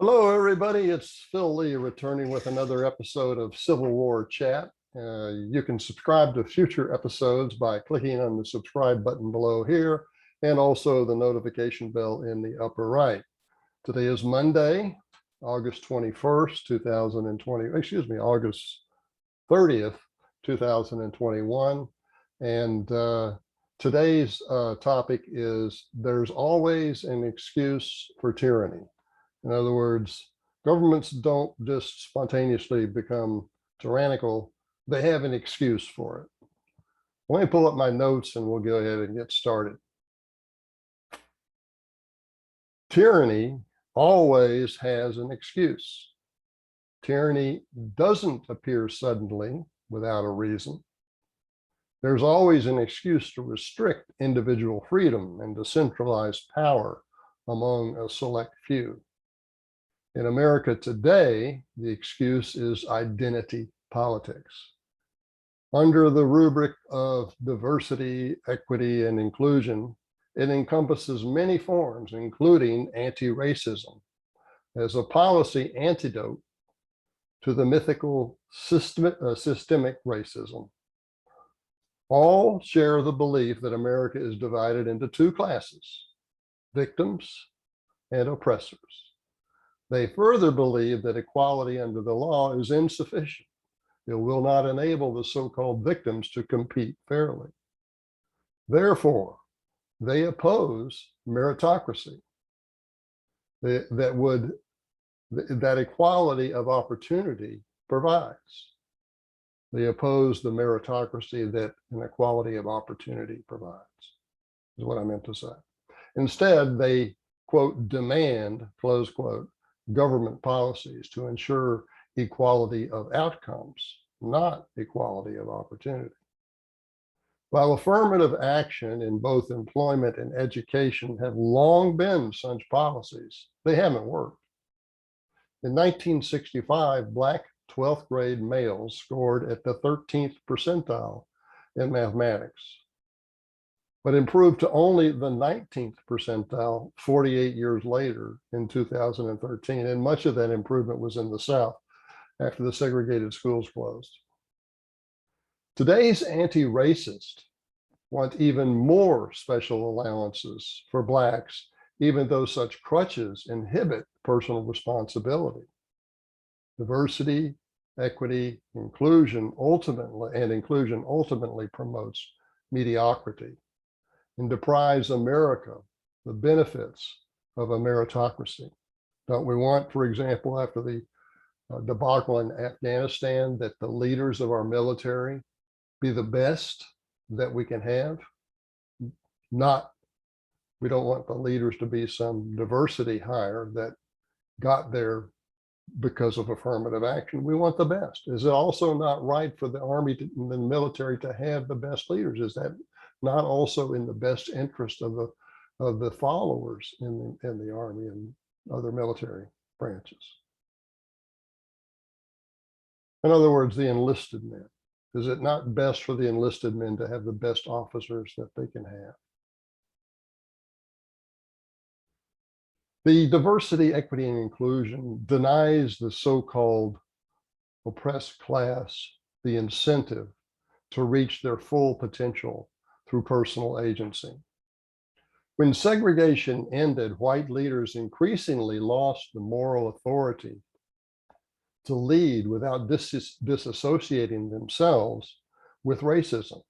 Hello, everybody. It's Phil Lee returning with another episode of Civil War Chat. You can subscribe to future episodes by clicking on the subscribe button below here and also the notification bell in the upper right. Today is Monday, August 21st, 2020, August 30th, 2021. And today's topic is there's always an excuse for tyranny. In other words, governments don't just spontaneously become tyrannical, they have an excuse for it. Let me pull up my notes and we'll go ahead and get started. Tyranny always has an excuse. Tyranny doesn't appear suddenly without a reason. There's always an excuse to restrict individual freedom and to centralize power among a select few. In America today, the excuse is identity politics. Under the rubric of diversity, equity, and inclusion, it encompasses many forms, including anti-racism, as a policy antidote to the mythical systemic racism. All share the belief that America is divided into two classes, victims and oppressors. They further believe that equality under the law is insufficient. It will not enable the so-called victims to compete fairly. Therefore, they oppose meritocracy that equality of opportunity provides. They oppose the meritocracy that an equality of opportunity provides, is what I meant to say. Instead, they, quote, demand, close quote, government policies to ensure equality of outcomes, not equality of opportunity. While affirmative action in both employment and education have long been such policies, they haven't worked. In 1965, Black 12th grade males scored at the 13th percentile in mathematics, but improved to only the 19th percentile 48 years later in 2013. And much of that improvement was in the South after the segregated schools closed. Today's anti-racists want even more special allowances for Blacks, even though such crutches inhibit personal responsibility. Diversity, equity, inclusion ultimately promotes mediocrity and deprives America the benefits of a meritocracy. Don't we want, for example, after the debacle in Afghanistan, that the leaders of our military be the best that we can have? We don't want the leaders to be some diversity hire that got there because of affirmative action. We want the best. Is it also not right for the Army and the military to have the best leaders? Is that not also in the best interest of the followers in the Army and other military branches? In other words, the enlisted men. Is it not best for the enlisted men to have the best officers that they can have? The diversity, equity, and inclusion denies the so-called oppressed class the incentive to reach their full potential through personal agency. When segregation ended, white leaders increasingly lost the moral authority to lead without disassociating themselves with racism.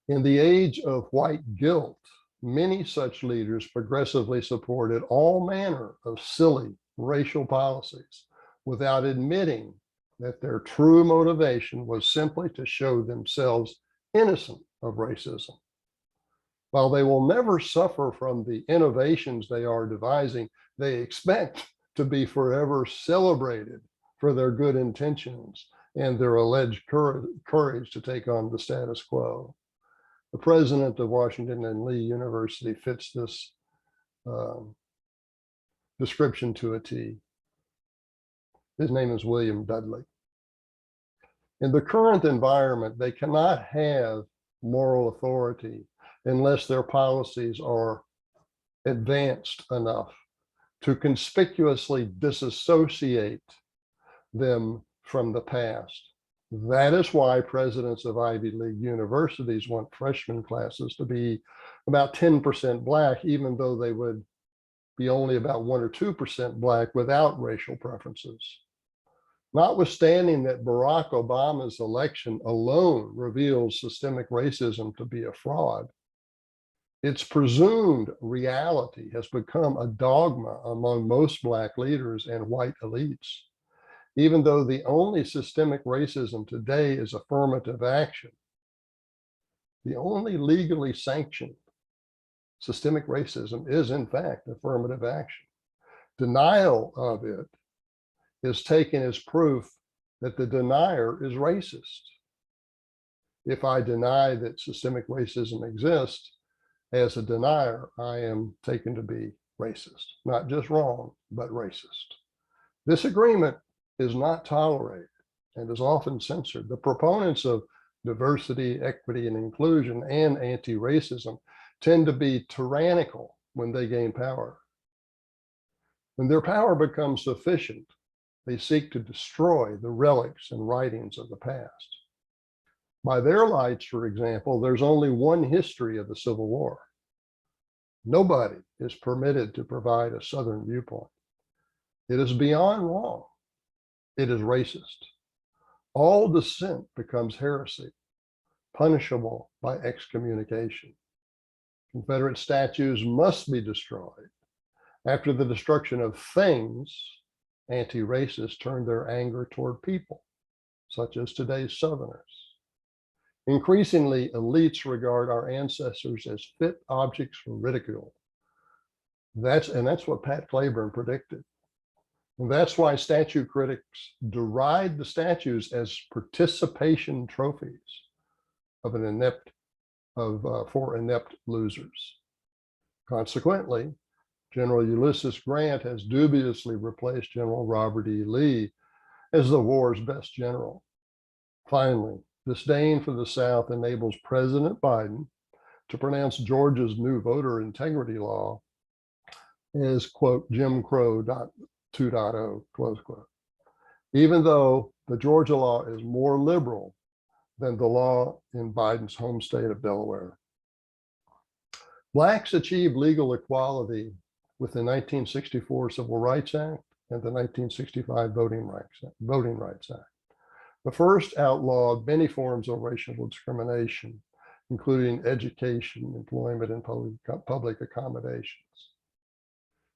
In the age of white guilt, many such leaders progressively supported all manner of silly racial policies without admitting that their true motivation was simply to show themselves innocent of racism. While they will never suffer from the innovations they are devising, they expect to be forever celebrated for their good intentions and their alleged courage to take on the status quo. The president of Washington and Lee University fits this description to a T. His name is William Dudley. In the current environment, they cannot have moral authority unless their policies are advanced enough to conspicuously disassociate them from the past. That is why presidents of Ivy League universities want freshman classes to be about 10% Black, even though they would be only about 1 or 2% Black without racial preferences. Notwithstanding that Barack Obama's election alone reveals systemic racism to be a fraud, its presumed reality has become a dogma among most Black leaders and white elites. Even though the only systemic racism today is affirmative action, the only legally sanctioned systemic racism is, in fact, affirmative action. Denial of it is taken as proof that the denier is racist. If I deny that systemic racism exists, as a denier, I am taken to be racist, not just wrong, but racist. This agreement is not tolerated and is often censored. The proponents of diversity, equity, and inclusion and anti-racism tend to be tyrannical when they gain power. When their power becomes sufficient, they seek to destroy the relics and writings of the past. By their lights, for example, there's only one history of the Civil War. Nobody is permitted to provide a Southern viewpoint. It is beyond wrong. It is racist. All dissent becomes heresy, punishable by excommunication. Confederate statues must be destroyed. After the destruction of things, anti-racists turned their anger toward people, such as today's Southerners. Increasingly, elites regard our ancestors as fit objects for ridicule. That's what Pat Claiborne predicted. And that's why statue critics deride the statues as participation trophies of for inept losers. Consequently, General Ulysses Grant has dubiously replaced General Robert E. Lee as the war's best general. Finally, disdain for the South enables President Biden to pronounce Georgia's new voter integrity law as, quote, Jim Crow 2.0, close quote. Even though the Georgia law is more liberal than the law in Biden's home state of Delaware. Blacks achieved legal equality with the 1964 Civil Rights Act and the 1965 Voting Rights Act. The first outlawed many forms of racial discrimination, including education, employment, and public accommodations.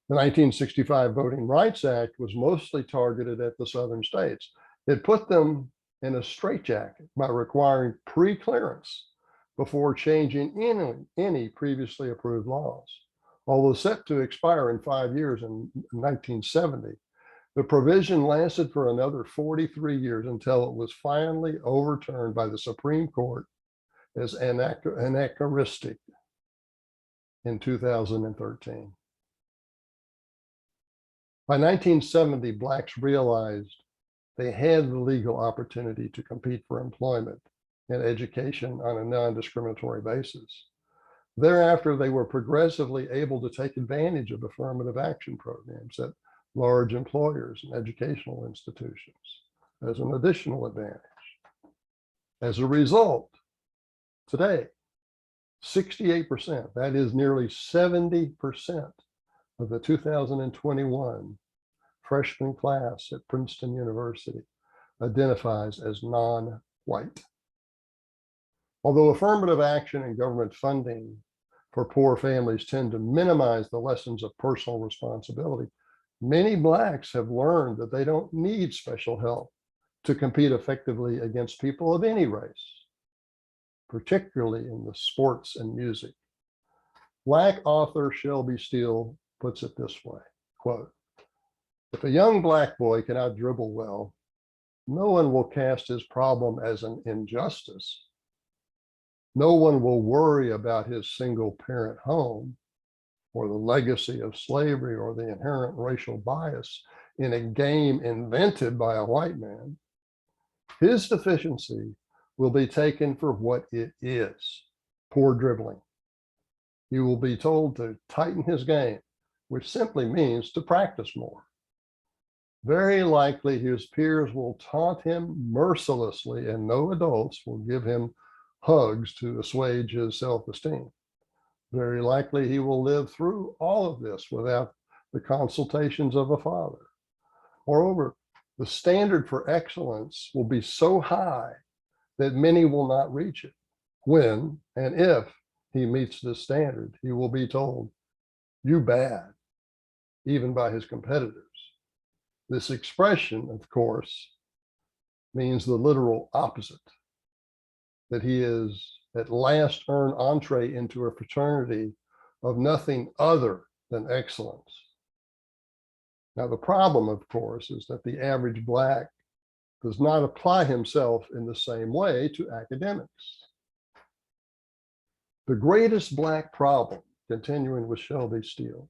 The 1965 Voting Rights Act was mostly targeted at the Southern states. It put them in a straitjacket by requiring pre-clearance before changing any previously approved laws. Although set to expire in 5 years in 1970, the provision lasted for another 43 years until it was finally overturned by the Supreme Court as anachronistic in 2013. By 1970, Blacks realized they had the legal opportunity to compete for employment and education on a non-discriminatory basis. Thereafter, they were progressively able to take advantage of affirmative action programs at large employers and educational institutions as an additional advantage. As a result, today, 68%, that is nearly 70% of the 2021 freshman class at Princeton University identifies as non-white. Although affirmative action and government funding for poor families tend to minimize the lessons of personal responsibility, many Blacks have learned that they don't need special help to compete effectively against people of any race, particularly in the sports and music. Black author Shelby Steele puts it this way, quote, "If a young Black boy can out-dribble well, no one will cast his problem as an injustice. No one will worry about his single-parent home or the legacy of slavery or the inherent racial bias in a game invented by a white man. His deficiency will be taken for what it is, poor dribbling. He will be told to tighten his game which simply means to practice more. Very likely his peers will taunt him mercilessly, and no adults will give him hugs to assuage his self-esteem. Very likely he will live through all of this without the consultations of a father. Moreover, the standard for excellence will be so high that many will not reach it. When and if he meets this standard, he will be told, "You bad," even by his competitors. This expression, of course, means the literal opposite, that he is at last earned entree into a fraternity of nothing other than excellence. Now, the problem, of course, is that the average Black does not apply himself in the same way to academics. The greatest Black problem, continuing with Shelby Steele,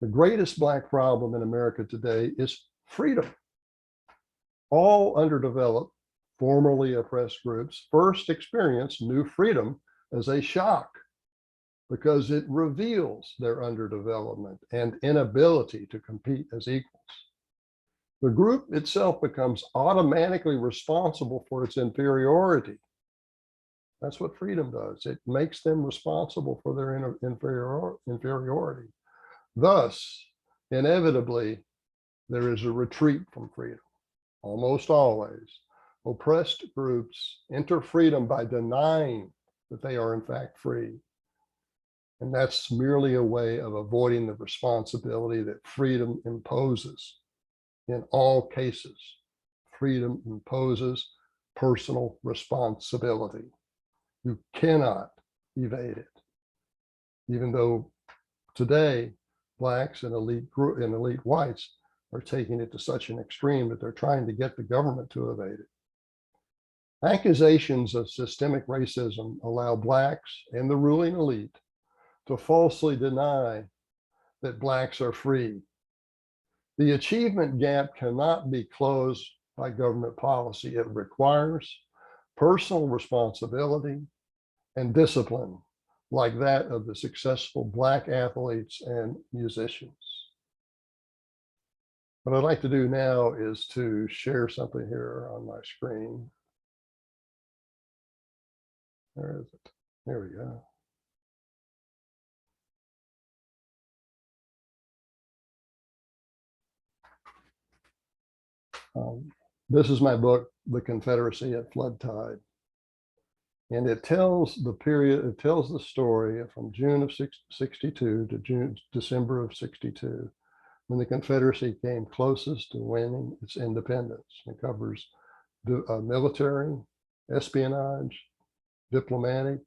the greatest Black problem in America today is freedom. All underdeveloped, formerly oppressed groups first experience new freedom as a shock because it reveals their underdevelopment and inability to compete as equals. The group itself becomes automatically responsible for its inferiority. That's what freedom does. It makes them responsible for their inferiority. Thus, inevitably, there is a retreat from freedom. Almost always, oppressed groups enter freedom by denying that they are in fact free. And that's merely a way of avoiding the responsibility that freedom imposes. In all cases, freedom imposes personal responsibility. You cannot evade it. Even though today, Blacks and elite whites are taking it to such an extreme that they're trying to get the government to evade it. Accusations of systemic racism allow Blacks and the ruling elite to falsely deny that Blacks are free. The achievement gap cannot be closed by government policy. It requires personal responsibility and discipline, like that of the successful Black athletes and musicians. What I'd like to do now is to share something here on my screen. Where is it? There we go. This is my book, The Confederacy at Flood Tide. And it tells the story from June of 62 to December of 62, when the Confederacy came closest to winning its independence. It covers military, espionage, diplomatic,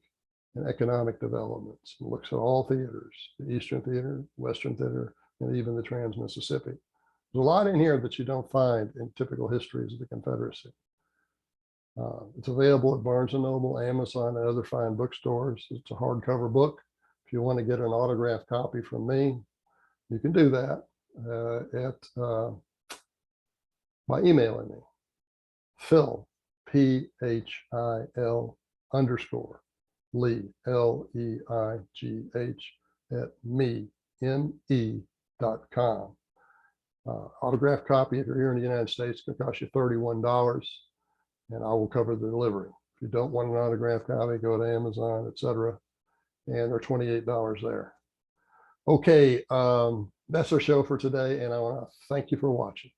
and economic developments. It looks at all theaters, the Eastern Theater, Western Theater, and even the Trans-Mississippi. There's a lot in here that you don't find in typical histories of the Confederacy. It's available at Barnes & Noble, Amazon, and other fine bookstores. It's a hardcover book. If you want to get an autographed copy from me, you can do that by emailing me, Phil, P-H-I-L _ Leigh, L-E-I-G-H @me.com. Autographed copy, if you're here in the United States, it's going to cost you $31, and I will cover the delivery. If you don't want an autographed copy, go to Amazon, etc., and they're $28 there. Okay, that's our show for today, and I want to thank you for watching.